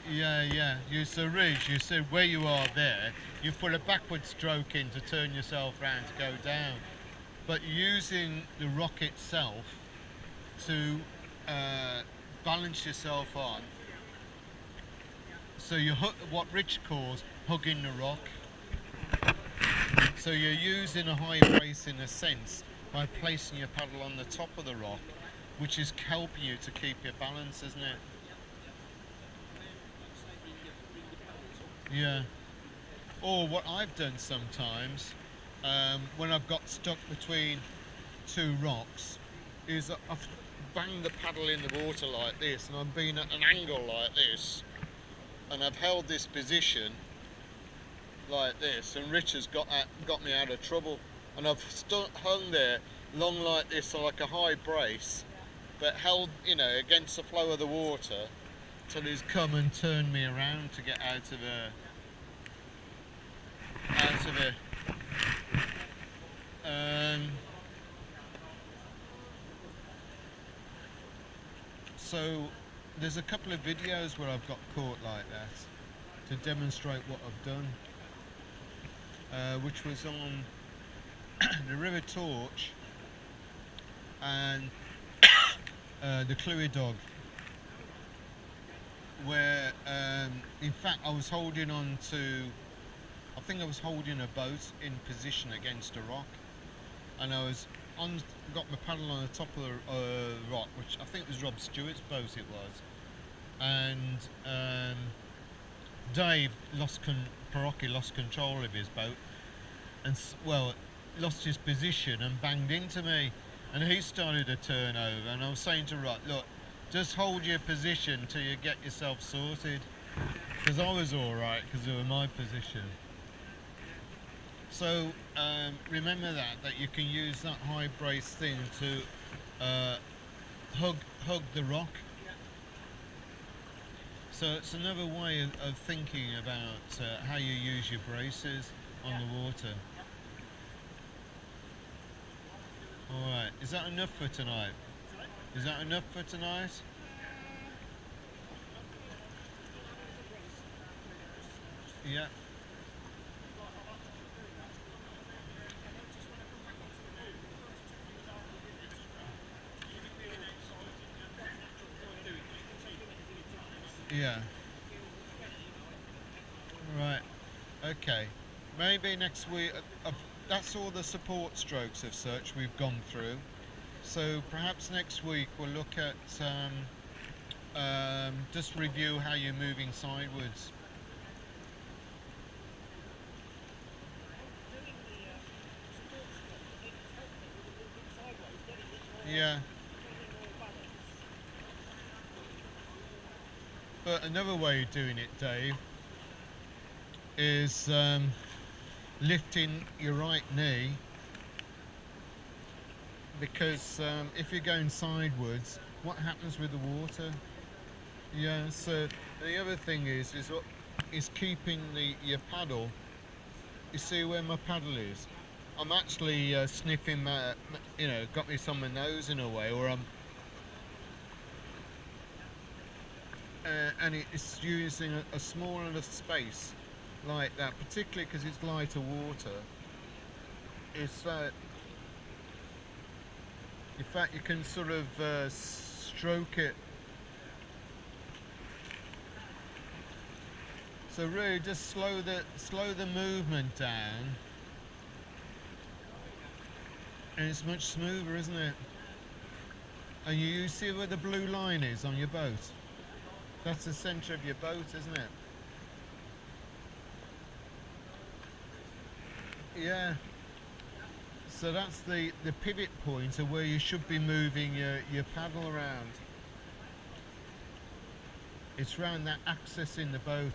Yeah, yeah. So Ridge, you said where you are there, you put a backward stroke in to turn yourself round to go down. But using the rock itself to uh, balance yourself on, so you what Rich calls hugging the rock. So you're using a high brace in a sense by placing your paddle on the top of the rock, which is helping you to keep your balance, isn't it? Yeah. Or what I've done sometimes, when I've got stuck between two rocks, is I've banged the paddle in the water like this, and I've been at an angle like this, and I've held this position like this, and Rich has got me out of trouble, and I've hung there long like this, like a high brace, but held, against the flow of the water, till he's come and turned me around to get out of it. So there's a couple of videos where I've got caught like that to demonstrate what I've done, which was on the River Torch and the Clwyd Dog, where in fact I was holding on to, I think I was holding a boat in position against a rock, and got my paddle on the top of the rock, which I think was Rob Stewart's boat it was, and Dave Parocchi lost control of his boat, and lost his position and banged into me, and he started to turn over, and I was saying to Rod, look, just hold your position till you get yourself sorted, because I was alright because of my position. So remember that you can use that high brace thing to hug the rock. So it's another way of thinking about how you use your braces on the water. Alright, is that enough for tonight? Is that enough for tonight? Yeah. Yeah. Right. Okay. Maybe next week. That's all the support strokes of such we've gone through. So perhaps next week we'll look at just review how you're moving sidewards. Yeah. But another way of doing it, Dave, is lifting your right knee, because if you're going sidewards, what happens with the water? Yeah, so the other thing is keeping your paddle. You see where my paddle is? I'm actually sniffing got me on my nose in a way, or I'm and it's using a small enough space like that, particularly because it's lighter water. It's in fact you can sort of stroke it. So really, just slow the movement down, and it's much smoother, isn't it? And you see where the blue line is on your boat? That's the centre of your boat, isn't it? Yeah. So that's the pivot point of where you should be moving your paddle around. It's around that axis in the boat.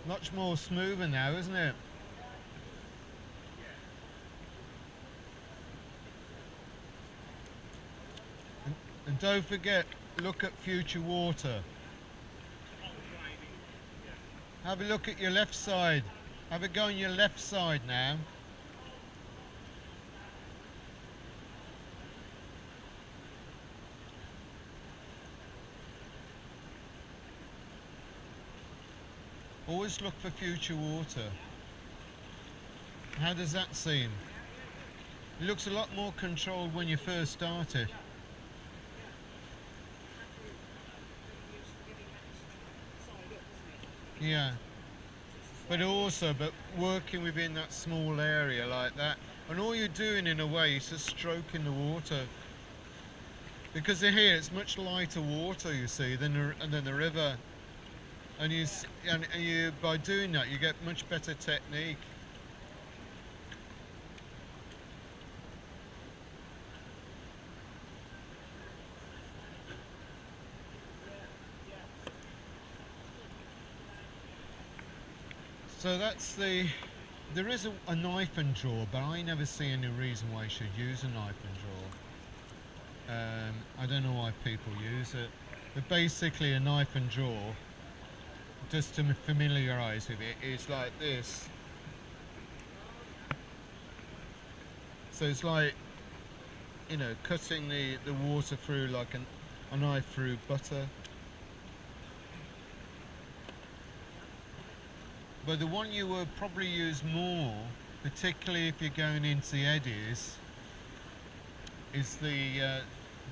Much more smoother now, isn't it? And don't forget, look at future water. Have a look at your left side. Have a go on your left side now. Always look for future water. How does that seem? It looks a lot more controlled when you first started. Yeah. But working within that small area like that, and all you're doing in a way is just stroking the water. Because here it's much lighter water, you see, than the river, and you by doing that you get much better technique. So that's there is a knife and draw, but I never see any reason why you should use a knife and draw. I don't know why people use it, but basically a knife and draw, just to familiarise with it, is like this. So it's like, you know, cutting the water through like a knife through butter. But the one you will probably use more, particularly if you're going into the eddies, is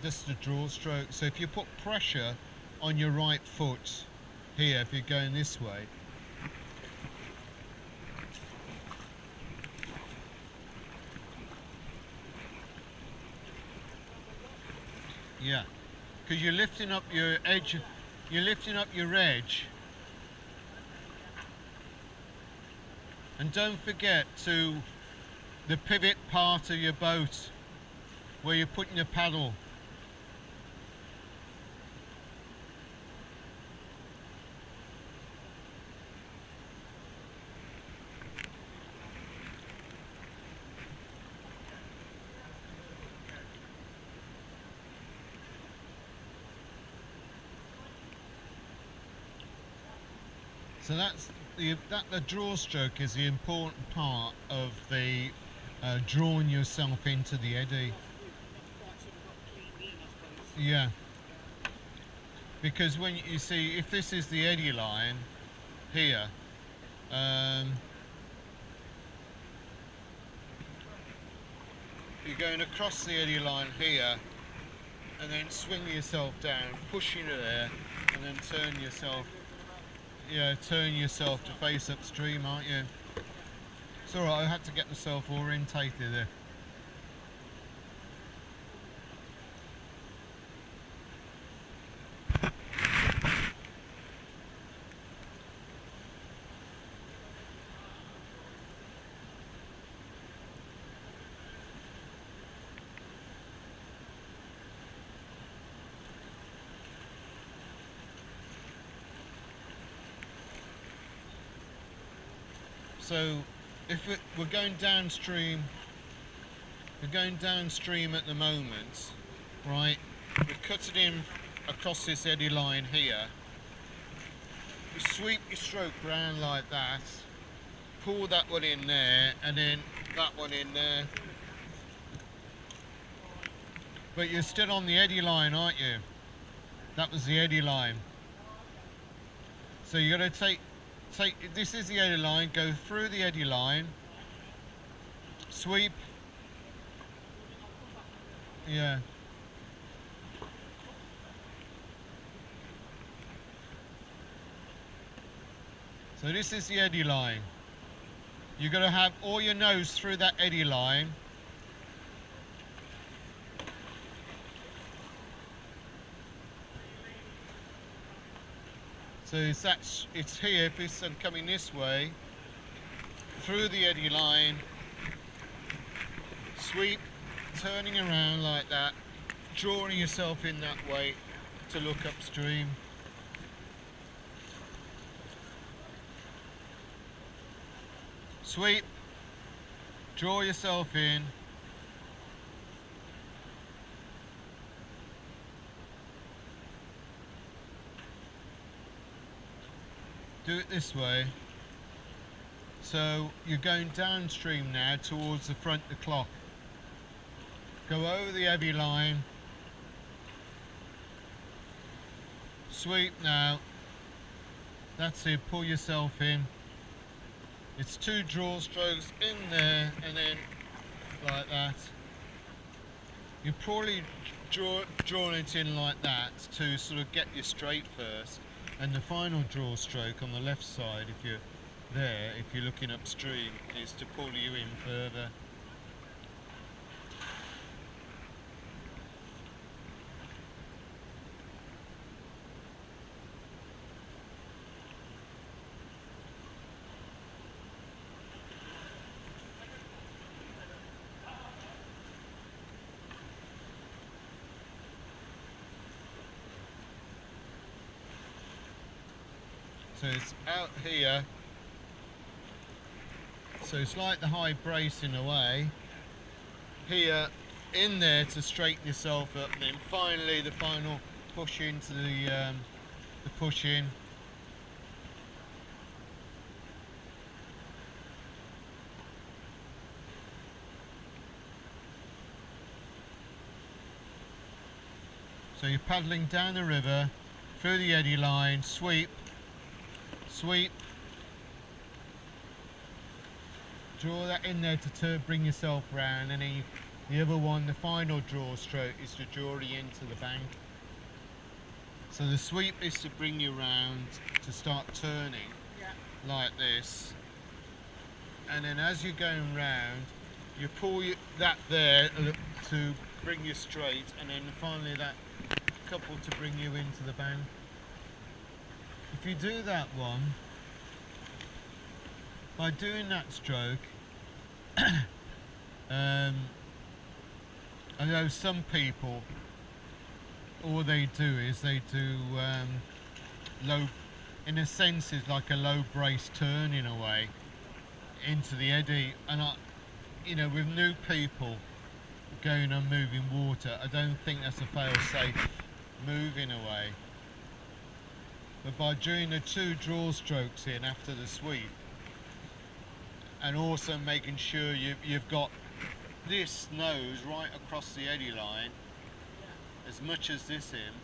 just the draw stroke. So if you put pressure on your right foot here, if you're going this way, yeah, because you're lifting up your edge, and don't forget the pivot part of your boat where you're putting your paddle. So the draw stroke is the important part of the drawing yourself into the eddy. Yeah. Because when you see, if this is the eddy line here, you're going across the eddy line here, and then swing yourself down, pushing it there, and then turn yourself to face upstream, aren't you? It's alright, I had to get myself orientated there. So if we're going downstream at the moment, right? We're cutting in across this eddy line here. You sweep your stroke round like that, pull that one in there, and then that one in there. But you're still on the eddy line, aren't you? That was the eddy line. So you got to take, this is the eddy line, go through the eddy line, sweep, yeah. So this is the eddy line. You've got to have all your nose through that eddy line. So it's here, if it's coming this way, through the eddy line, sweep, turning around like that, drawing yourself in that way to look upstream. Sweep, draw yourself in, do it this way. So you're going downstream now towards the front of the clock. Go over the eddy line, sweep now, That's it, pull yourself in. It's 2 draw strokes in there and then like that. You probably draw it in like that to sort of get you straight first, and the final draw stroke on the left side, if you're there, if you're looking upstream, is to pull you in further. So it's out here, so it's like the high brace in a way. Here, in there to straighten yourself up, and then finally the final push into the push in. So you're paddling down the river, through the eddy line, sweep, sweep, draw that in there to bring yourself round, and then the other one, the final draw stroke, is to draw you into the bank. So the sweep is to bring you round to start turning, like this, and then as you're going round, you pull that there to bring you straight, and then finally that couple to bring you into the bank. If you do that one, by doing that stroke, I know some people, all they do is they do low, in a sense it's like a low brace turn in a way, into the eddy, and you know, with new people going on moving water, I don't think that's a fail-safe move in a way. But by doing the 2 draw strokes in after the sweep, and also making sure you've got this nose right across the eddy line, as much as this in,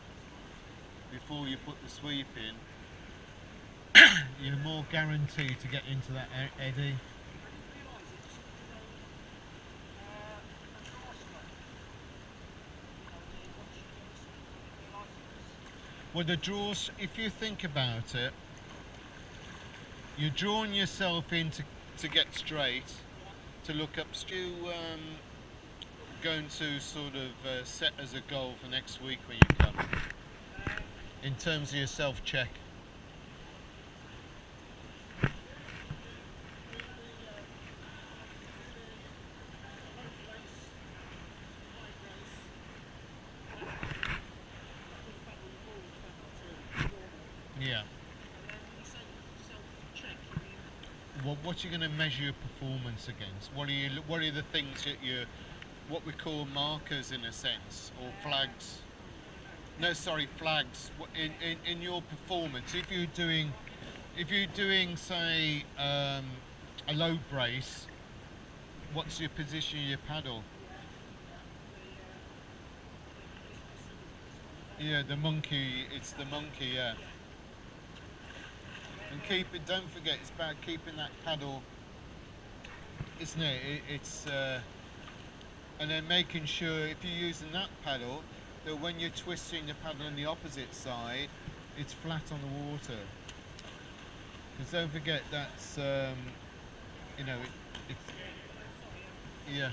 before you put the sweep in, you're more guaranteed to get into that eddy. Well, the draws, if you think about it, you're drawing yourself in to get straight, to look up. You going to sort of set as a goal for next week when you come, in terms of your self-check? Yeah. What you're going to measure your performance against? What are the things that what we call markers in a sense, or flags? No, sorry, flags. In your performance, if you're doing say a low brace, what's your position of your paddle? Yeah, the monkey. It's the monkey. Yeah. And don't forget, it's about keeping that paddle, isn't it? It's and then making sure, if you're using that paddle, that when you're twisting the paddle on the opposite side, it's flat on the water. Because don't forget, that's you know, it's yeah.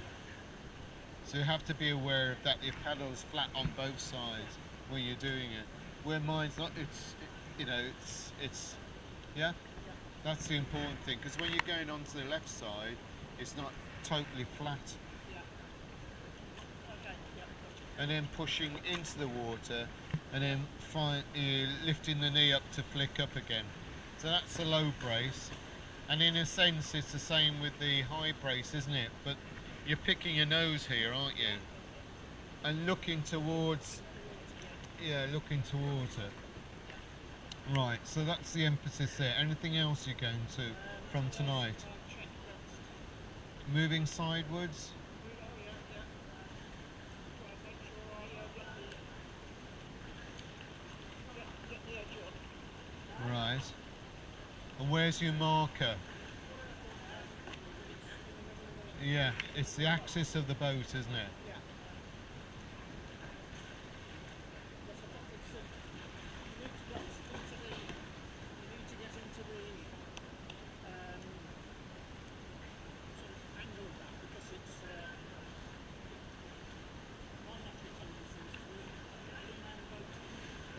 So you have to be aware of that. Your paddle is flat on both sides where you're doing it. Where mine's not, you know, it's yeah, that's the important thing, because when you're going onto the left side, it's not totally flat. And then pushing into the water, and then lifting the knee up to flick up again. So that's the low brace, and in a sense it's the same with the high brace, isn't it? But you're picking your nose here, aren't you? And looking towards, yeah, looking towards it. Right, so that's the emphasis there. Anything else you're going to from tonight? Moving sidewards? Right. where's your marker? Yeah, it's the axis of the boat, isn't it?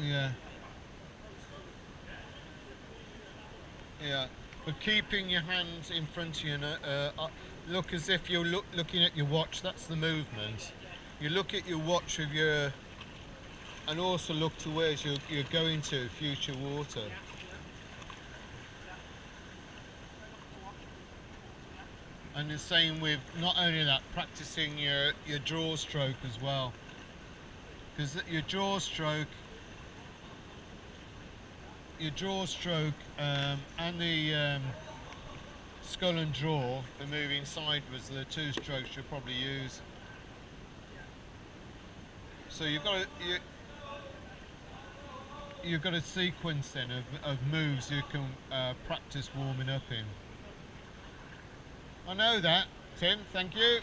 Yeah. Yeah. But keeping your hands in front of you, look as if you're looking at your watch. That's the movement. You look at your watch with your, and also look to where you're going to, future water. And the same with, not only that, practicing your draw stroke as well. Because your draw stroke and the scull and draw, the moving sideways, the two strokes you'll probably use. So you've got a sequence then of moves you can practice warming up in. I know that, Tim, thank you.